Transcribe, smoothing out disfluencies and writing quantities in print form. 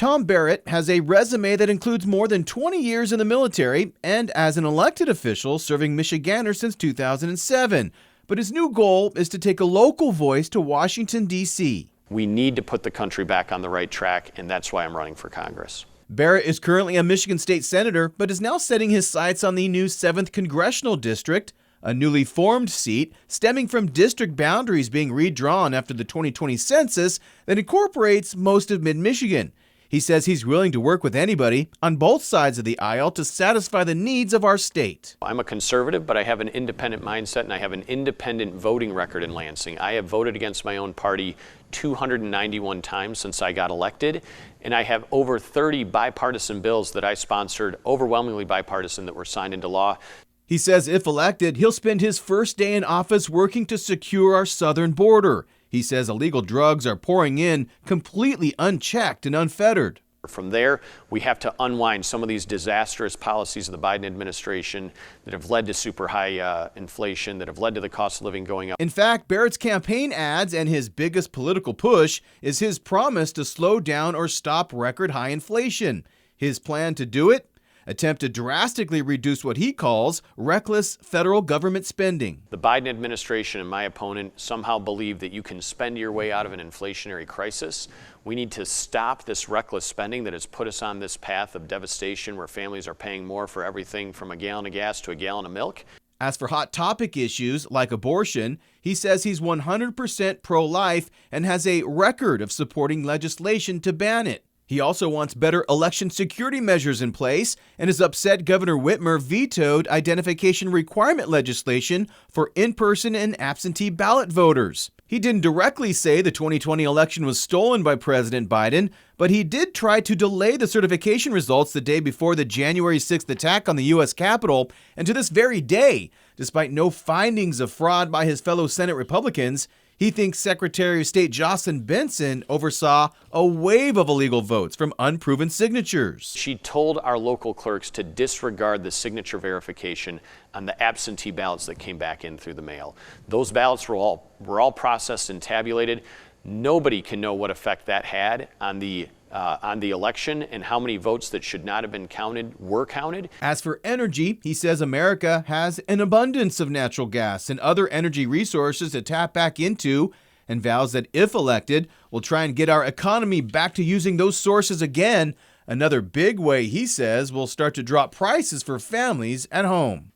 Tom Barrett has a resume that includes more than 20 years in the military and as an elected official serving Michiganders since 2007. But his new goal is to take a local voice to Washington, D.C. We need to put the country back on the right track, and that's why I'm running for Congress. Barrett is currently a Michigan state senator, but is now setting his sights on the new 7th Congressional District, a newly formed seat stemming from district boundaries being redrawn after the 2020 census that incorporates most of mid-Michigan. He says he's willing to work with anybody on both sides of the aisle to satisfy the needs of our state. I'm a conservative, but I have an independent mindset, and I have an independent voting record in Lansing. I have voted against my own party 291 times since I got elected, and I have over 30 bipartisan bills that I sponsored, overwhelmingly bipartisan, that were signed into law. He says if elected, he'll spend his first day in office working to secure our southern border. He says illegal drugs are pouring in completely unchecked and unfettered. From there, we have to unwind some of these disastrous policies of the Biden administration that have led to super high inflation, that have led to the cost of living going up. In fact, Barrett's campaign ads and his biggest political push is his promise to slow down or stop record high inflation. His plan to do it? Attempt to drastically reduce what he calls reckless federal government spending. The Biden administration and my opponent somehow believe that you can spend your way out of an inflationary crisis. We need to stop this reckless spending that has put us on this path of devastation where families are paying more for everything from a gallon of gas to a gallon of milk. As for hot topic issues like abortion, he says he's 100% pro-life and has a record of supporting legislation to ban it. He also wants better election security measures in place and is upset Governor Whitmer vetoed identification requirement legislation for in-person and absentee ballot voters. He didn't directly say the 2020 election was stolen by President Biden, but he did try to delay the certification results the day before the January 6th attack on the U.S. Capitol, and to this very day, despite no findings of fraud by his fellow Senate Republicans, he thinks Secretary of State Jocelyn Benson oversaw a wave of illegal votes from unproven signatures. She told our local clerks to disregard the signature verification on the absentee ballots that came back in through the mail. Those ballots were all processed and tabulated. Nobody can know what effect that had on the election and how many votes that should not have been counted were counted. As for energy, he says America has an abundance of natural gas and other energy resources to tap back into, and vows that if elected, will try and get our economy back to using those sources again. Another big way, he says, will start to drop prices for families at home.